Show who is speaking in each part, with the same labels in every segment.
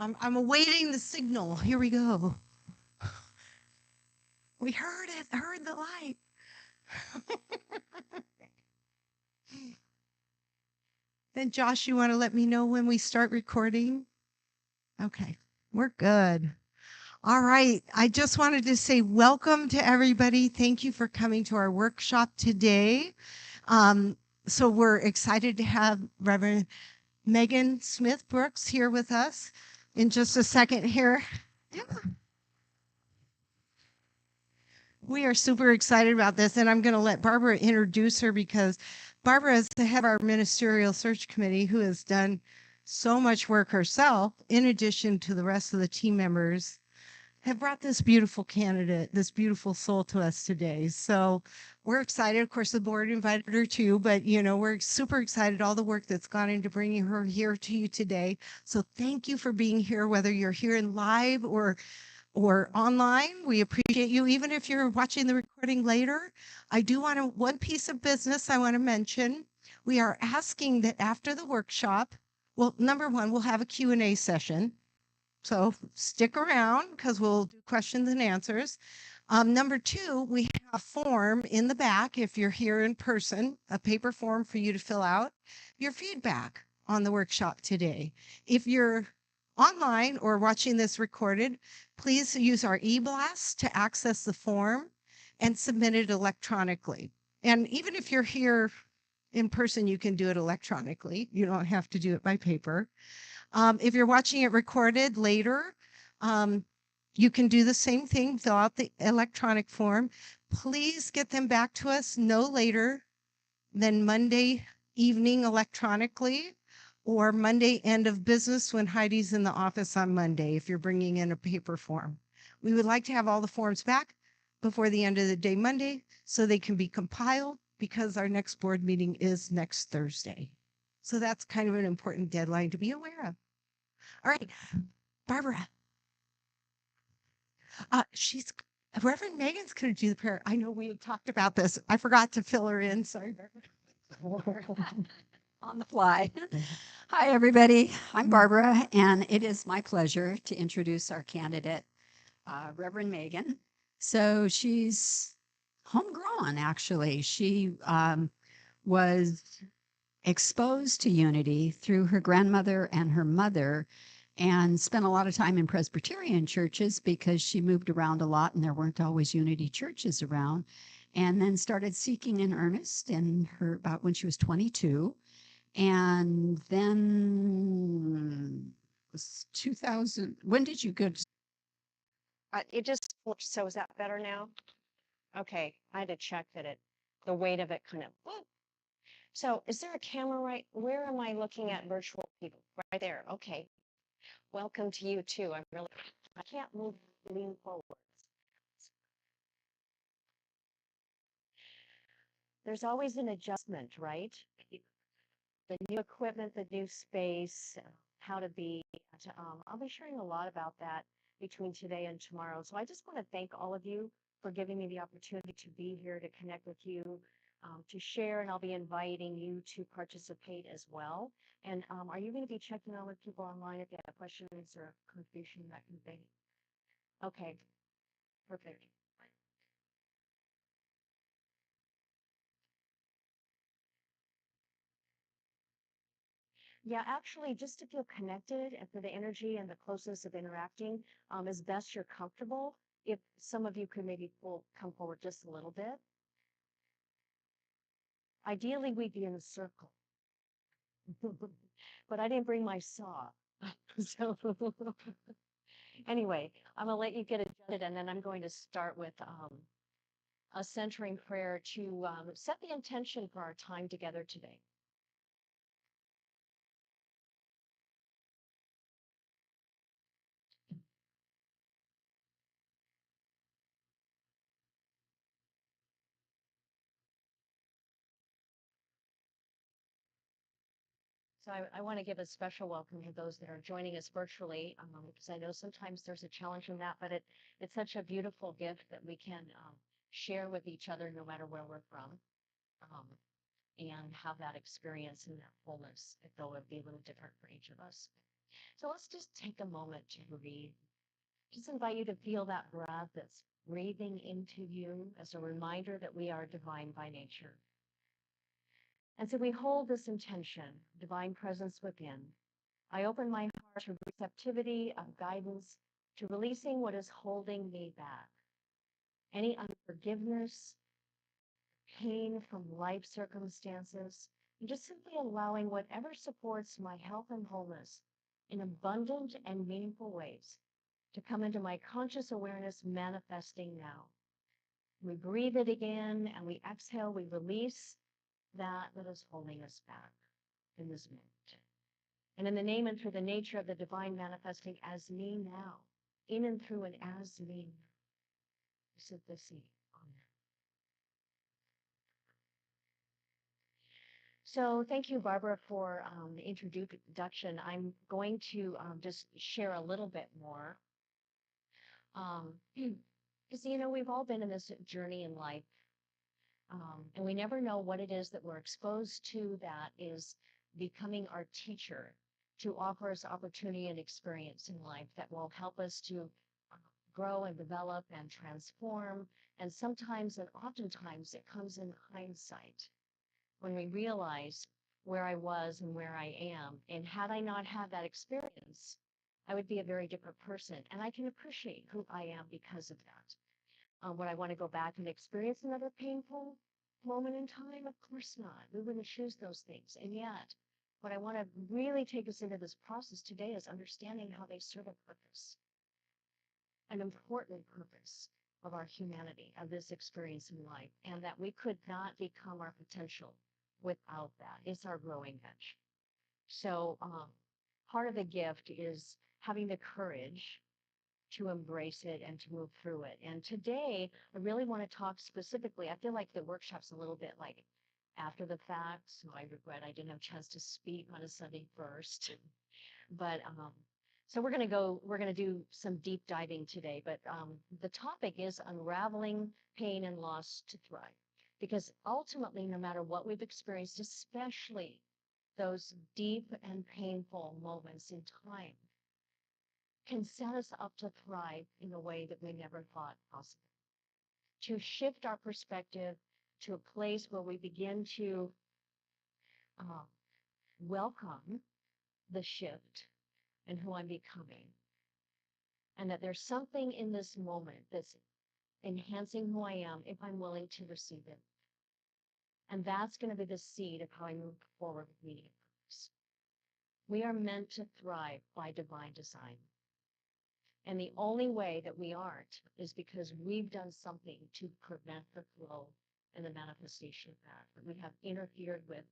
Speaker 1: I'm awaiting the signal. Here we go. We heard it, heard the light. Then Josh, you want to let me know when we start recording? Okay, we're good. All right. I just wanted to say welcome to everybody. Thank you for coming to our workshop today. So we're excited to have Reverend Megan Smith Brooks here with us in just a second here. Yeah. We are super excited about this, and I'm going to let Barbara introduce her because Barbara is the head of our ministerial search committee who has done so much work herself, in addition to the rest of the team members, have brought this beautiful candidate, this beautiful soul to us today. So we're excited. Of course, the board invited her too, but we're super excited all the work that's gone into bringing her here to you today. So thank you for being here, whether you're here in live or online. We appreciate you, even if you're watching the recording later. I do want to, one piece of business I want to mention. We are asking that after the workshop, well, number one, we'll have a Q&A session. So stick around because we'll do questions and answers. Number two, we have a form in the back, if you're here in person, a paper form for you to fill out your feedback on the workshop today. If you're online or watching this recorded, please use our e-blast to access the form and submit it electronically. And even if you're here in person, you can do it electronically. You don't have to do it by paper. If you're watching it recorded later, you can do the same thing, fill out the electronic form. Please get them back to us no later than Monday evening electronically or Monday end of business when Heidi's in the office on Monday if you're bringing in a paper form. We would like to have all the forms back before the end of the day Monday so they can be compiled because our next board meeting is next Thursday. So that's kind of an important deadline to be aware of. All right, Barbara. She's Reverend Megan's going to do the prayer. I know we had talked about this. I forgot to fill her in. Sorry, Barbara.
Speaker 2: On the fly. Hi, everybody. I'm Barbara, and it is my pleasure to introduce our candidate, Reverend Megan. So she's homegrown, actually. She was exposed to unity through her grandmother and her mother and spent a lot of time in Presbyterian churches because she moved around a lot and there weren't always unity churches around. And then started seeking in earnest in her about when she was 22. And then it was 2000. When did you go to?
Speaker 3: It just, so is that better now? Okay, I had to check that the weight of it kind of, whoop. So is there a camera where am I looking at virtual people? Right there, okay. Welcome to you too. I can't lean forward. There's always an adjustment, right? The new equipment, the new space, how to be, I'll be sharing a lot about that between today and tomorrow. So I just want to thank all of you for giving me the opportunity to be here, to connect with you, to share, and I'll be inviting you to participate as well. And are you going to be checking on with people online if they have questions or contribution, that kind of thing? Okay, perfect. Yeah, actually, just to feel connected and for the energy and the closeness of interacting, as best you're comfortable, if some of you could maybe come forward just a little bit. Ideally, we'd be in a circle, but I didn't bring my saw. So anyway, I'm gonna let you get adjusted, and then I'm going to start with a centering prayer to set the intention for our time together today. So I want to give a special welcome to those that are joining us virtually, because I know sometimes there's a challenge in that, but it's such a beautiful gift that we can share with each other no matter where we're from, um, and have that experience and that fullness, though it be a little different for each of us. So let's just take a moment to breathe. Just invite you to feel that breath that's breathing into you as a reminder that we are divine by nature. And so we hold this intention, divine presence within. I open my heart to receptivity of guidance, to releasing what is holding me back. Any unforgiveness, pain from life circumstances, and just simply allowing whatever supports my health and wholeness in abundant and meaningful ways to come into my conscious awareness manifesting now. We breathe it again and we exhale, we release that is holding us back in this moment. And in the name and through the nature of the divine manifesting as me now, in and through and as me, sit the seed. Amen. So thank you, Barbara, for the introduction. I'm going to just share a little bit more. Because, we've all been in this journey in life, and we never know what it is that we're exposed to that is becoming our teacher to offer us opportunity and experience in life that will help us to grow and develop and transform. And sometimes and oftentimes it comes in hindsight when we realize where I was and where I am. And had I not had that experience, I would be a very different person. And I can appreciate who I am because of that. Would I want to go back and experience another painful moment in time? Of course not. We wouldn't choose those things. And yet, what I want to really take us into this process today is understanding how they serve a purpose, an important purpose of our humanity, of this experience in life, and that we could not become our potential without that. It's our growing edge. So part of the gift is having the courage to embrace it and to move through it. And today, I really want to talk specifically. I feel like the workshop's a little bit like after the fact, so I regret I didn't have a chance to speak on a Sunday first. But so we're going to do some deep diving today. But the topic is unraveling pain and loss to thrive. Because ultimately, no matter what we've experienced, especially those deep and painful moments in time, can set us up to thrive in a way that we never thought possible. To shift our perspective to a place where we begin to welcome the shift and who I'm becoming. And that there's something in this moment that's enhancing who I am if I'm willing to receive it. And that's going to be the seed of how I move forward with meaning and purpose. We are meant to thrive by divine design. And the only way that we aren't is because we've done something to prevent the flow and the manifestation of that we have interfered with,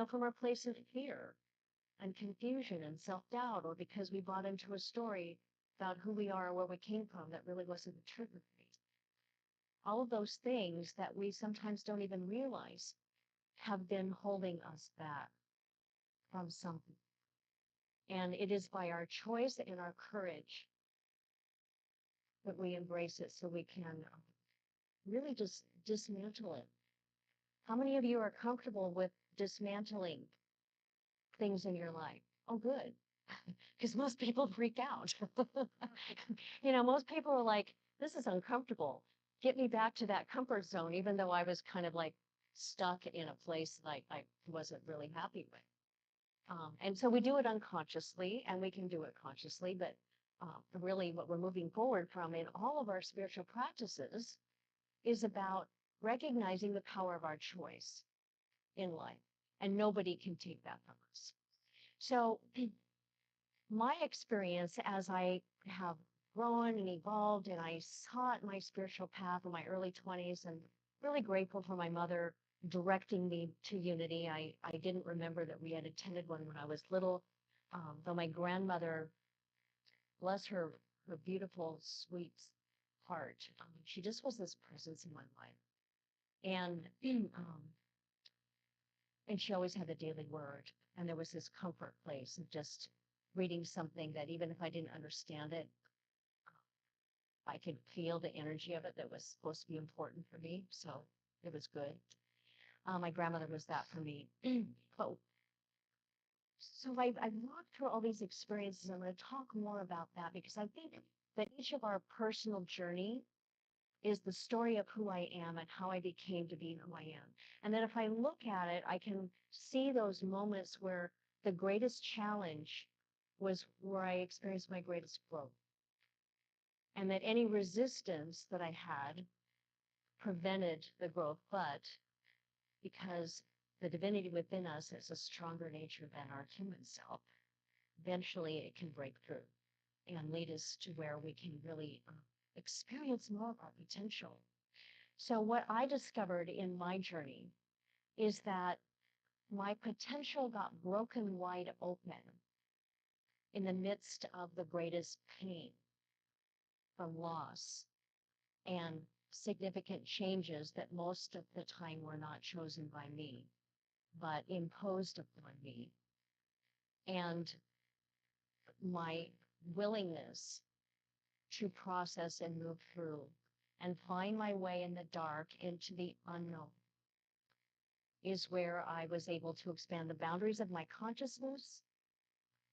Speaker 3: from our place of fear and confusion and self-doubt, or because we bought into a story about who we are or where we came from that really wasn't the truth. All of those things that we sometimes don't even realize have been holding us back from something. And it is by our choice and our courage that we embrace it so we can really just dismantle it. How many of you are comfortable with dismantling things in your life? Oh, good. Because most people freak out. Most people are like, this is uncomfortable. Get me back to that comfort zone, even though I was kind of like stuck in a place that I wasn't really happy with. And so we do it unconsciously, and we can do it consciously, but really what we're moving forward from in all of our spiritual practices is about recognizing the power of our choice in life, and nobody can take that from us. So my experience as I have grown and evolved and I sought my spiritual path in my early 20s, and really grateful for my mother directing me to Unity. I didn't remember that we had attended one when I was little, though my grandmother, bless her beautiful, sweet heart, she just was this presence in my life. And and she always had the daily word, and there was this comfort place of just reading something that even if I didn't understand it, I could feel the energy of it that was supposed to be important for me. So it was good. My grandmother was that for me. But So I've walked through all these experiences. I'm going to talk more about that because I think that each of our personal journey is the story of who I am and how I became to be who I am. And that if I look at it, I can see those moments where the greatest challenge was where I experienced my greatest growth. And that any resistance that I had prevented the growth, but because the divinity within us is a stronger nature than our human self, eventually it can break through and lead us to where we can really experience more of our potential. So what I discovered in my journey is that my potential got broken wide open in the midst of the greatest pain from loss and significant changes that most of the time were not chosen by me, but imposed upon me. And my willingness to process and move through and find my way in the dark into the unknown is where I was able to expand the boundaries of my consciousness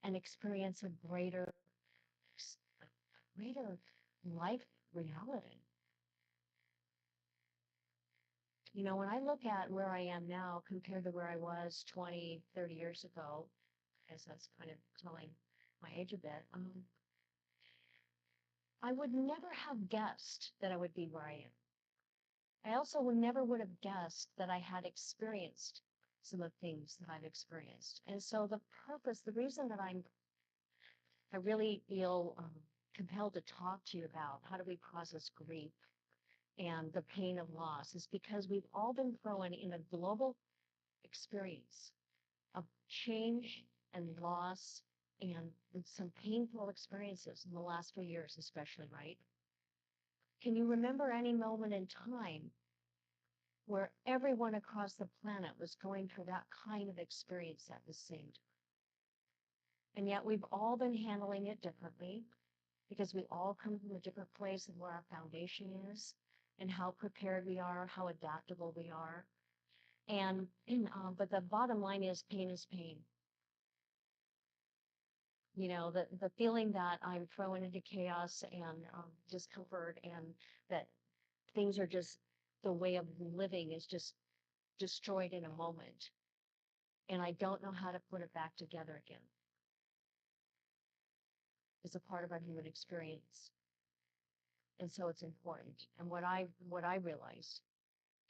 Speaker 3: and experience a greater life reality. You know, when I look at where I am now compared to where I was 20, 30 years ago, as that's kind of telling my age a bit, I would never have guessed that I would be where I am. I also would have guessed that I had experienced some of the things that I've experienced. And so the reason that I really feel compelled to talk to you about how do we process grief and the pain of loss is because we've all been thrown in a global experience of change and loss and some painful experiences in the last few years, especially, right? Can you remember any moment in time where everyone across the planet was going through that kind of experience at the same time? And yet we've all been handling it differently because we all come from a different place of where our foundation is and how prepared we are, how adaptable we are. But the bottom line is pain is pain. You know, the feeling that I'm thrown into chaos and discomfort and that things are just, the way of living is just destroyed in a moment. And I don't know how to put it back together again. It's a part of our human experience. And so it's important. And what I realized,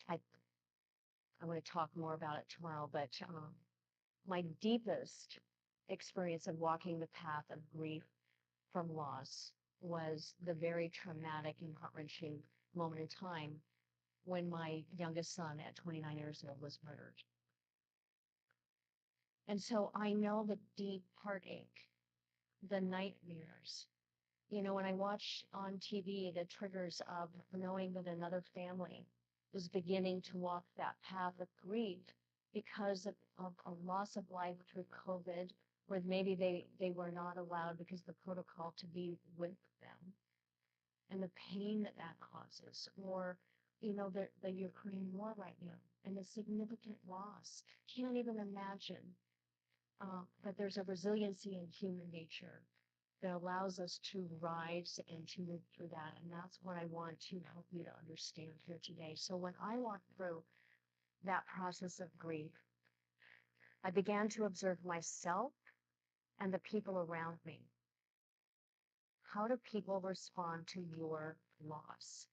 Speaker 3: I want to talk more about it tomorrow, but my deepest experience of walking the path of grief from loss was the very traumatic and heart-wrenching moment in time when my youngest son at 29 years old was murdered. And so I know the deep heartache, the nightmares. You know, when I watch on TV the triggers of knowing that another family was beginning to walk that path of grief because of a loss of life through COVID, where maybe they were not allowed because of the protocol to be with them, and the pain that that causes, or you know, the Ukraine war right now and the significant loss. Can't even imagine. But there's a resiliency in human nature that allows us to rise and to move through that. And that's what I want to help you to understand here today. So when I walked through that process of grief, I began to observe myself and the people around me. How do people respond to your loss?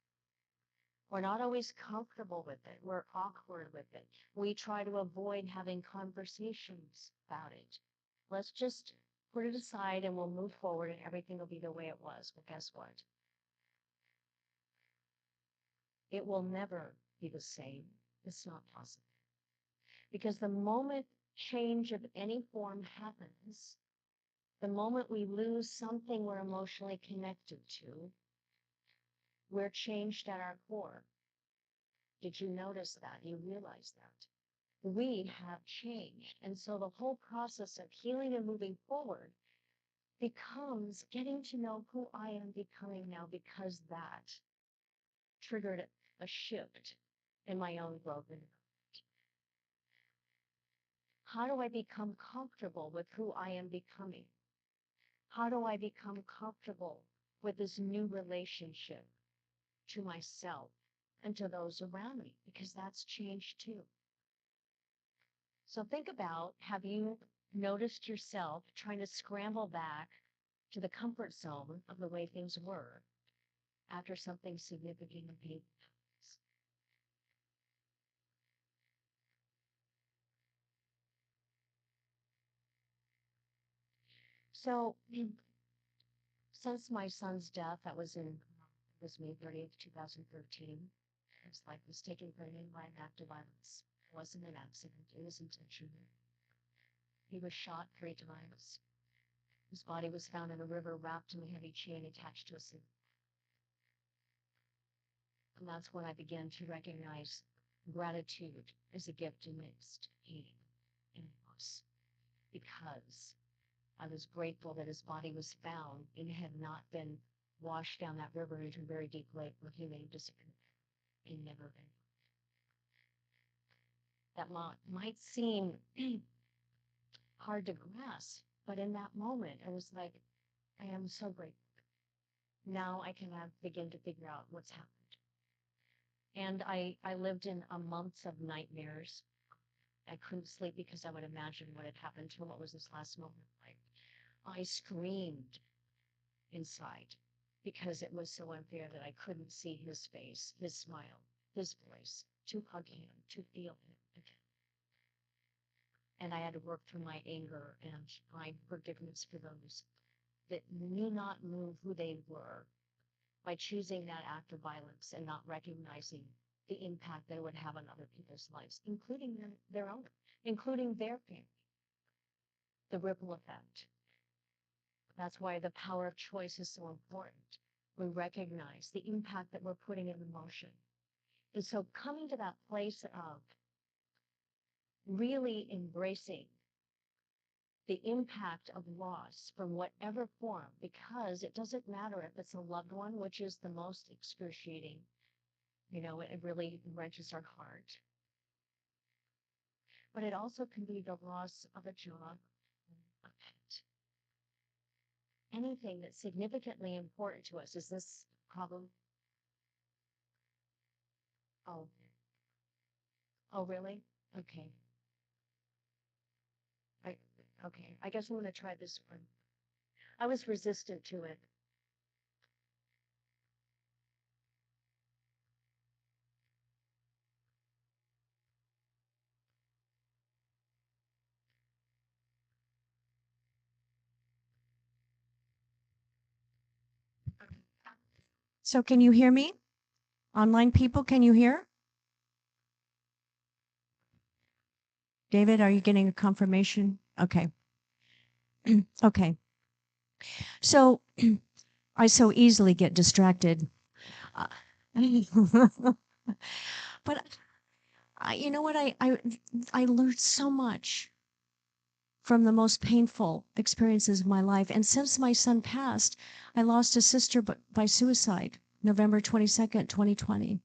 Speaker 3: We're not always comfortable with it. We're awkward with it. We try to avoid having conversations about it. Let's just put it aside and we'll move forward and everything will be the way it was. But guess what? It will never be the same. It's not possible. Because the moment change of any form happens, the moment we lose something we're emotionally connected to, we're changed at our core. Did you notice that? You realize that? We have changed. And so the whole process of healing and moving forward becomes getting to know who I am becoming now, because that triggered a shift in my own growth. How do I become comfortable with who I am becoming? How do I become comfortable with this new relationship to myself and to those around me? Because that's changed too. So think about, have you noticed yourself trying to scramble back to the comfort zone of the way things were after something significant and painful happens? So since my son's death, that was May 30th, 2013. His life was taken from him by an act of violence. It wasn't an accident, it was intentional. He was shot 3 times. His body was found in a river wrapped in a heavy chain attached to a sled. And that's when I began to recognize gratitude as a gift amidst pain and loss, because I was grateful that his body was found and had not been washed down that river into a very deep lake where he may have disappeared and never been. That might seem hard to grasp, but in that moment, it was like, I am so grateful. Now I can begin to figure out what's happened. And I lived in a months of nightmares. I couldn't sleep because I would imagine what had happened to him. What was this last moment like? I screamed inside because it was so unfair that I couldn't see his face, his smile, his voice, to hug him, to feel him again. And I had to work through my anger and find forgiveness for those that knew not move who they were by choosing that act of violence and not recognizing the impact that it would have on other people's lives, including their own, including their family. The ripple effect. That's why the power of choice is so important. We recognize the impact that we're putting in motion. And so coming to that place of really embracing the impact of loss from whatever form, because it doesn't matter if it's a loved one, which is the most excruciating, it really wrenches our heart. But it also can be the loss of a job, a pet. Anything that's significantly important to us. Is this a problem? Oh. Oh, really? Okay. Okay. I guess I'm going to try this one. I was resistant to it. So can you hear me? Online people, can you hear? David, are you getting a confirmation? Okay. Okay. So I so easily get distracted. Uh, but you know what? I learned so much from the most painful experiences of my life. And since my son passed, I lost a sister by suicide, November 22nd, 2020.